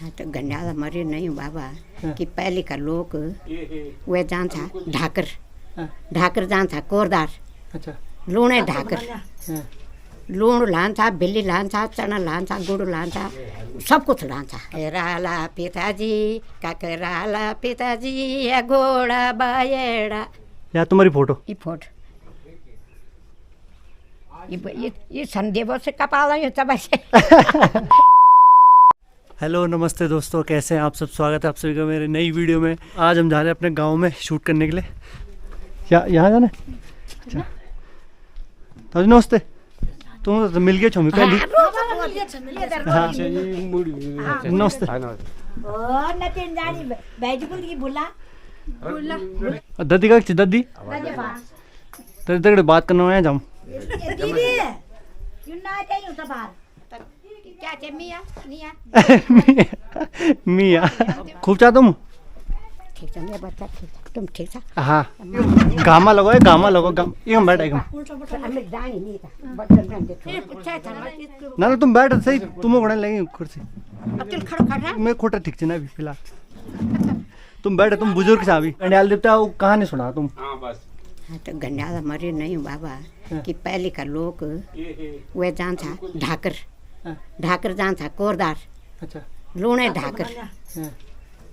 हाँ तो गंडाला मरे नहीं हूँ बाबा कि पहले का लोग वह जान था ढाकर ढाकर जान था कोरदार अच्छा लूणे ढाकर लूण लान था बिल्ली लान था चना लान था गुड़ लान था सब कुछ लान था राला पिताजी काकराला पिताजी या घोड़ा बायड़ा या तुम्हारी फोटो ये फोटो ये संदेव से कपाल है तब ऐसे हेलो नमस्ते दोस्तों, कैसे हैं आप सब। स्वागत है आप सभी का मेरे नई वीडियो में। आज हम जा रहे हैं अपने गांव में शूट करने के लिए। यहाँ जाना है? अच्छा तो नमस्ते, तुम तो मिल गए छो पहली। हाँ नमस्ते। दादी का दादी दादी बात करना है जाऊँ क्या मिया मिया खूब चाहता हूँ। ठीक है मेरा बच्चा ठीक है, तुम ठीक था? हाँ गामा लगो है, गामा लगो ये हम बैठे ना ना तुम बैठ सही, तुम उड़ने लगे कुर्सी मैं खोटा ठीक से ना अभी फिलहाल तुम बैठे, तुम बुजुर्ग से अभी गंडाल देवता वो कहानी सुना तुम। हाँ तो गंडाला मरे नहीं हूँ बाबा कि पहले का लोग वह जान था ढाकर ढाकर जान था कोरदार अच्छा लूणे ढाकर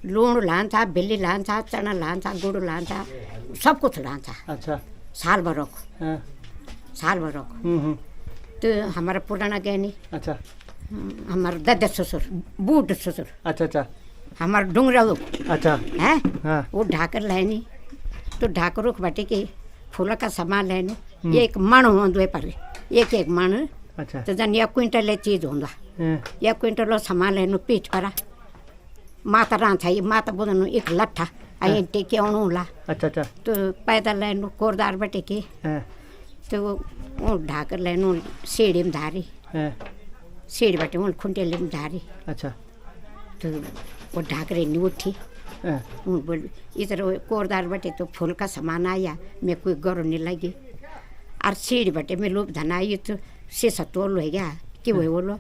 लूण लान था बिल्ली लान था चना लान था गुड़ लान था सब कुछ लान था। अच्छा साल भर को साल भर को तो हमारा पुराना गहनी अच्छा हमारा दादा ससुर बूढ़ ससुर अच्छा अच्छा हमारा डूंगरा लोग अच्छा है हाँ वो ढाकर लेनी तो ढाकर रुख बाटे के फूल का सामान लेने एक मण होंगे पर एक मण अच्छा तो जन 1 क्विंटल चीज होंदा 1 क्विंटल सामान लेनु पीठ परा माता रां था ये माता बोलनु एक लट्ठा आई टेके ला अच्छा अच्छा तो पैदल लेनु कोरदार बटे के तो वो ढाकर लेनु सीढ़ी में धारी सीढ़ी बटे वो खुंटेली में धारी अच्छा तो वो ढाकरे नहीं उठी बोल इधर कोरदार बटे तो फूल का सामान आया मैं कोई गौर नहीं लगी और सीढ़ी बटे में लोग धन आई तो शीशा तोल हो गया कि वही बोलो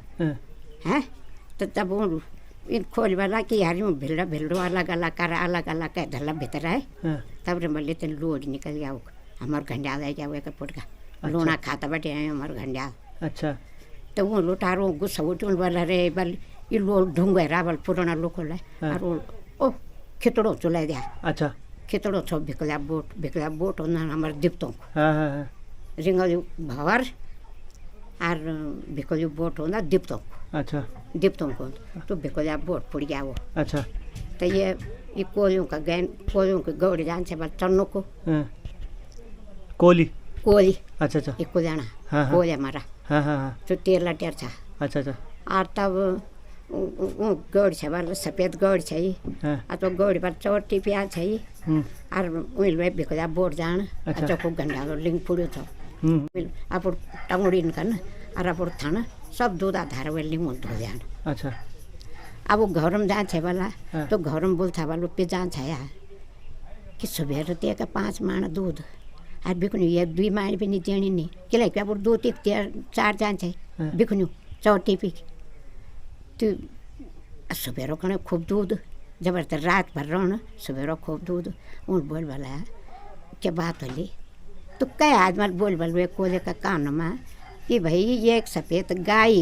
हैं तो तब वो इन खोल वाला कि यार यूँ भिल्डा भिल्डो अलग अलग कर अलग अलग का ढला भीतर है तब रे मल्ले तेन लोड निकल गया वो हमारे घंडियाल है क्या वो का पुट का लोना खाता बैठे हैं हमारे घंडियाल। अच्छा तो वो लुटारो गुस्सा उठून वाला रे बल ये लोग ढूंढे रावल पुराना लोग है और वो ओ खितड़ो चला दिया। अच्छा खितड़ो छो भिकला बोट होना हमारे दिप्तों रिंगल भवर और भिकल बोट होना दिप्तों। अच्छा दिप्तों को तो भिकल बोट पुड़ गया वो। अच्छा तो ये कोलियों का गैन कोलियों के गौड़ी जान से बात चन्नों को कोली कोली अच्छा अच्छा एक को जाना कोली हमारा तो 13 टेर था। अच्छा अच्छा और तब गौड़ छ वाला सफेद गौड़ चाहिए तो गौड़ पर चोटी प्याज चाहिए और उन भिकला बोट जान अच्छा को गंडा लिंग पुड़ो था आप टंगड़ी न और आप थाना सब दूध आधार वाली मुँह धो जान। अच्छा अब वो घर में जान छे वाला तो घर में बोलता वालों पे जान छाया कि सुबह रहती का 5 माण दूध और बिकनु ये 2 माण भी नहीं देनी नहीं कि लाइक आप 2 3 4 जान छे बिकनु चौटी पी तो सुबह रोकने खूब दूध जबरदस्त रात भर रहो सुबह खूब दूध उन बोल वाला क्या बात होली तो कई आदमी बोल बल कोले का कान में कि भाई ये एक सफ़ेद गाय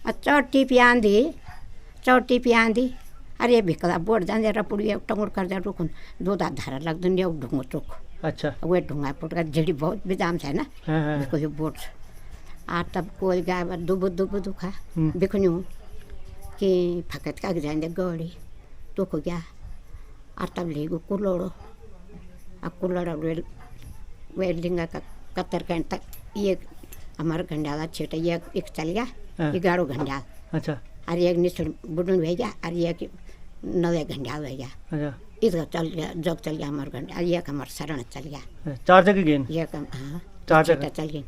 और चौटी पियादी अरे ये भिकला बोट जान जरा पुड़िया टंगुड़ कर जा रुकन दूध धारा लग दुनिया ढूंढो चुक। अच्छा वे ढूंगा पुट का जड़ी बहुत बेजाम है ना बिको बोट आ तब कोई गाय दुब दुखा बिकन्यू कि फकत का जाने गौड़ी तो को गया और तब ले गो कुलोड़ो आ कुलोड़ा वे लिंगा का कतर कैन तक ये हमारा घंडाला छेटा ये एक चल गया 11 घंडाल। अच्छा और एक निश्चय बुढ़न भेजा और एक 9 घंडाल भेजा। अच्छा इसका चल गया जग चल गया हमारा घंटा एक हमारा शरण चल गया 4 जगह गए ये कम हाँ 4 जगह चल गए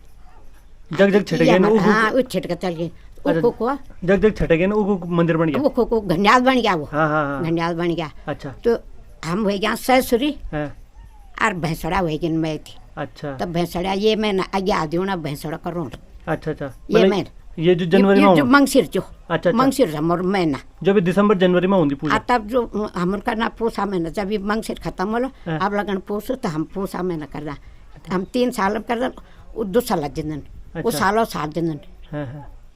जग छट गए हाँ उस छटका चल गए को जग छट गए वो मंदिर बन गया वो घंडाल बन गया वो घंडाल बन गया। अच्छा तो हम हो गया ससुरी और भैंसड़ा हो गया मैं थी। अच्छा तब भैंसड़ा ये मैं आगे आ दूँ ना भैंसड़ा का रोड। अच्छा अच्छा ये मैं ये जो जनवरी में जो मंगसिर जो अच्छा मंगसिर हमारो महीना जो भी दिसंबर जनवरी में होती पूजा तब जो हम करना पूसा महीना जब ये मंगसिर खत्म होलो अब लगन पूछो तो हम पूसा महीना करना हम 3 साल में करना वो 2 साल दिन वो सालों साल दिन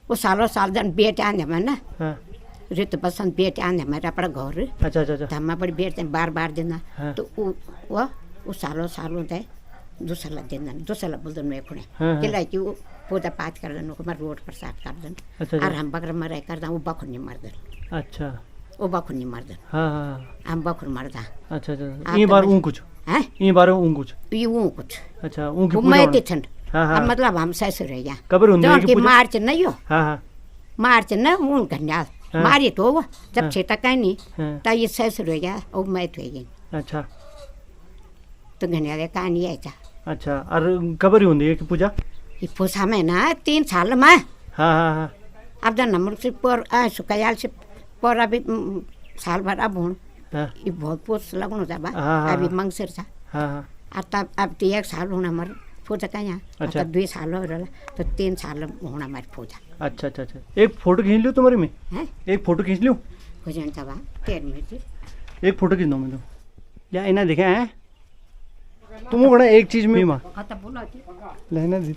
वो सालों साल दिन बेटे आने में ना ऋतु बसंत बेटे आने हमारे अपना घर अच्छा अच्छा अच्छा हम बड़ी बेटे बार देना तो वो सालों सालों दे 2 साल दिन 2 साल बोल में खुणे के कि वो पूजा पाठ कर देन मैं रोड पर साफ कर देन और हम बगर में रह कर वो बखुन नहीं मार देन अच्छा वो बखुन नहीं मार देन हां हम बखुन मार दा अच्छा अच्छा ये बार ऊं कुछ हैं ये बार ऊं कुछ ये ऊं कुछ अच्छा ऊं की पूजा मैं तिथन हां मतलब हम ससुर है या कबर हुंदी है कि पूजा मार्च नहीं हो हां हां मार्च न ऊं गन्या मारी तो वो जब छेता कहीं नहीं ता ये ससुर है या ओ मैं तो है अच्छा तो गन्या दे कहानी है अच्छा और कबर हुंदी है कि पूजा ये पूसा में ना 3 साल में हाँ हाँ हाँ अब जन नंबर से पर सुकायाल से पर अभी साल भर अब हूँ ये बहुत पूछ लगन जब अभी मंगसिर था और तब अब तो 1 साल होना हमारे पूजा का यहाँ अच्छा 2 साल हो रहा तो 3 साल होना हमारी पूजा अच्छा अच्छा अच्छा एक फोटो खींच लियो तुम्हारी में हैं एक फोटो खींच लियो हो जाए तब 13 मिनट एक फोटो खींच दो मैं तो या इन्हें देखे हैं तुम को एक चीज में माँ तब बोला लेना दीदी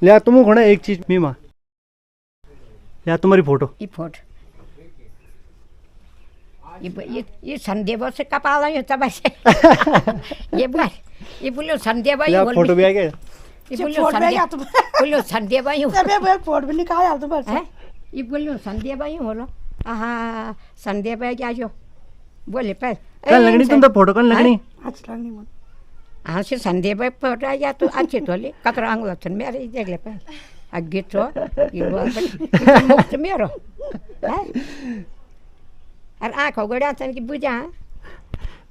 लिया तुम को एक चीज में माँ लिया तुम्हारी फोटो ये फोटो ये संदेव से कपाल है तब से ये बोलो संदेव लिया फोटो भी आ गया ये बोलो संदेव ही फोटो भी निकाल तो बस ये बोलो संदेव ही बोलो हाँ संदेव है क्या जो बोले पर कल लगनी तुम तो फोटो कल लगनी अच्छा लगनी मन हाँ से संदेव है फोटो या तो अच्छे तो ले कतरा आंगल तो मेरे देख ले पर आगे तो ये बोल मुक्त मेरो है और आँखों गड़िया तन की बुझा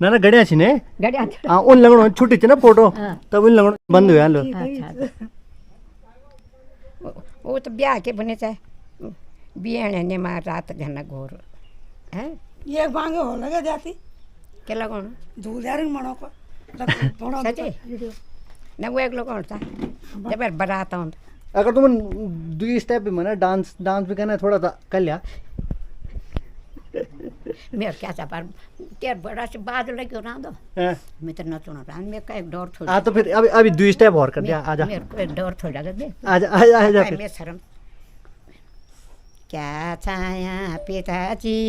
ना ना गड़िया छी ने गड़िया हाँ उन लगनो छुट्टी थी ना फोटो तब उन लगनो बंद हुआ लो वो तो ब्याह के बने चाहे बियाने ने मार रात घना घोर है ये मांगे हो लगे जाती के लगन दूध यार मणो को बड़ा सच्ची ना वो एक लोग था जब बारात आऊं अगर तुम 2 स्टेप भी मना डांस डांस भी करना थोड़ा सा कर लिया मेरे क्या था पर तेरे बड़ा से बाद लगे ना दो मैं तो न सुना रहा मैं का एक डर थोड़ा हाँ तो फिर अभी 2 स्टेप और कर दिया आजा मेरे को एक डर थोड़ा दे आजा आजा आजा फिर मैं शर्म क्या छाया पिताजी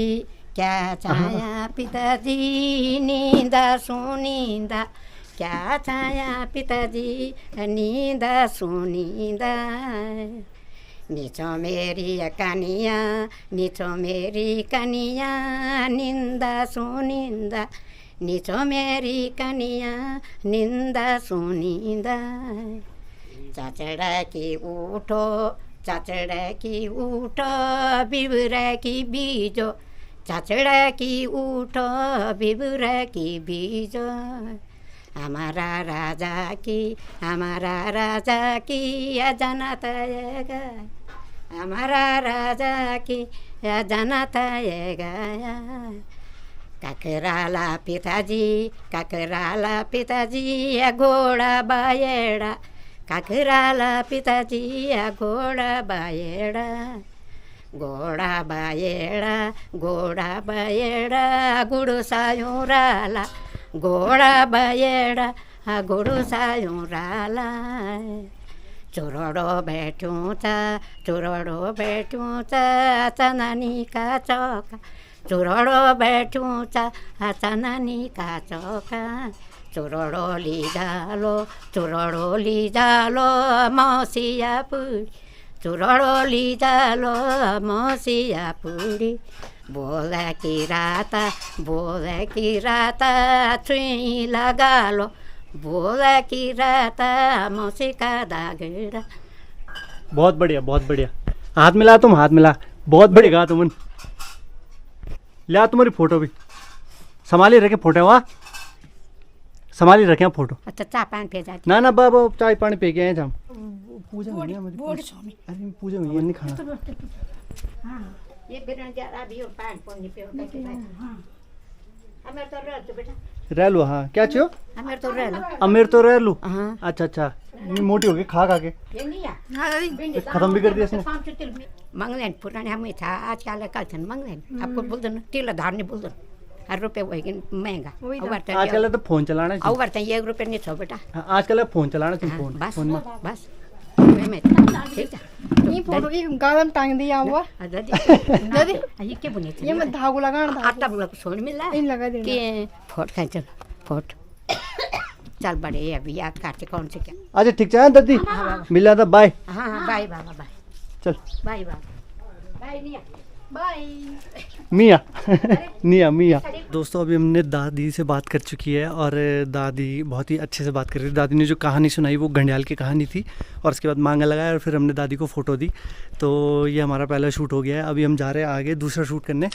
क्या छाया पिताजी नींदा सुनींदा क्या छाया पिताजी नींदा सुनींदा नीचो मेरी कनिया नीचो मेरी कनिया निंदा सुनिंदा नीचो मेरी कनिया निंदा सुनिंदा चाचड़ा की उठो बिबरा की बीजो चाचड़ा की उठो बिबरा की बीजो हमारा राजा की जनत हमारा राजा की जनत गया काकराला पिताजी घोड़ा बायड़ा काकराला पिताजी घोड़ा बायड़ा गुड़ो सायों राला घोड़ा बायड़ा गुड़ो सायों राला चुरोड़ो बैठूं ता चननी का चौका चुरोड़ो बैठूं ता चननी का चौका चुरोड़ो ली जालो मौसिया पूरी चुरोड़ो ली जालो मौसिया पूरी बोले की राता छुई लगा लो बोले की राता मौसी का दागड़ा। बहुत बढ़िया हाथ मिला तुम हाथ मिला बहुत बढ़िया गा तुम लिया तुम्हारी फोटो भी संभाली रखे फोटो वहाँ संभाली रखे फोटो अच्छा चाय पानी पे जाती ना बाबा चाय पानी पे के आए हम पूजा बोर्ड अरे पूजा में नहीं खाना हाँ ये बिरन जा अभी पानी पे होता है हमें तो रह तो बेटा रहलू हाँ क्या चो हमें तो रह लो अमीर तो रहलू हाँ अच्छा अच्छा मोटी हो गई खा खा के हाँ दादी खत्म भी कर दिया इसने मंगलन पुराने हमें था आज कल थन मंगलन आपको बोल दो टीला धार नहीं बोल दो हर रुपये वही महंगा आजकल तो फोन चलाना चाहिए। और बर्तन 1 रुपये नहीं छो बेटा हाँ, आजकल फोन चलाना चाहिए फोन बस फोन में बस में ठीक है ये फोटो की गादम टांग दिया हुआ दादी ये क्या बने ये मैं धागो लगाना था आटा बुला छोड़ मिला इन लगा देना कि फोट खाए चल फोट चल बड़े अभी याद करते कौन से क्या अच्छा ठीक है दादी मिला था बाय हाँ हाँ बाय बाबा बाय चल बाय बाबा बाय निया बाय मिया निया मिया दोस्तों अभी हमने दादी से बात कर चुकी है और दादी बहुत ही अच्छे से बात कर रही थी। दादी ने जो कहानी सुनाई वो घंडियाल की कहानी थी और उसके बाद मांगा लगाया और फिर हमने दादी को फ़ोटो दी। तो ये हमारा पहला शूट हो गया है। अभी हम जा रहे हैं आगे दूसरा शूट करने।